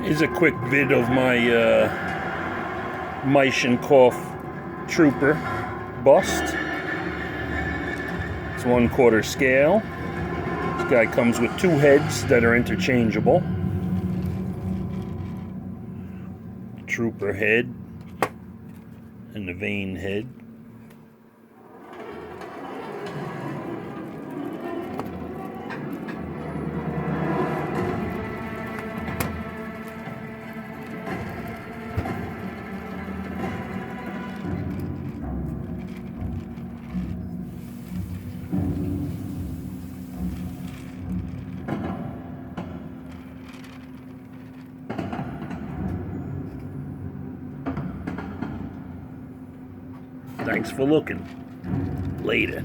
Here's a quick vid of my Maschinencopf Trooper bust. It's 1/4 scale. This guy comes with 2 heads that are interchangeable. The Trooper head and the vein head. Thanks for looking. Later.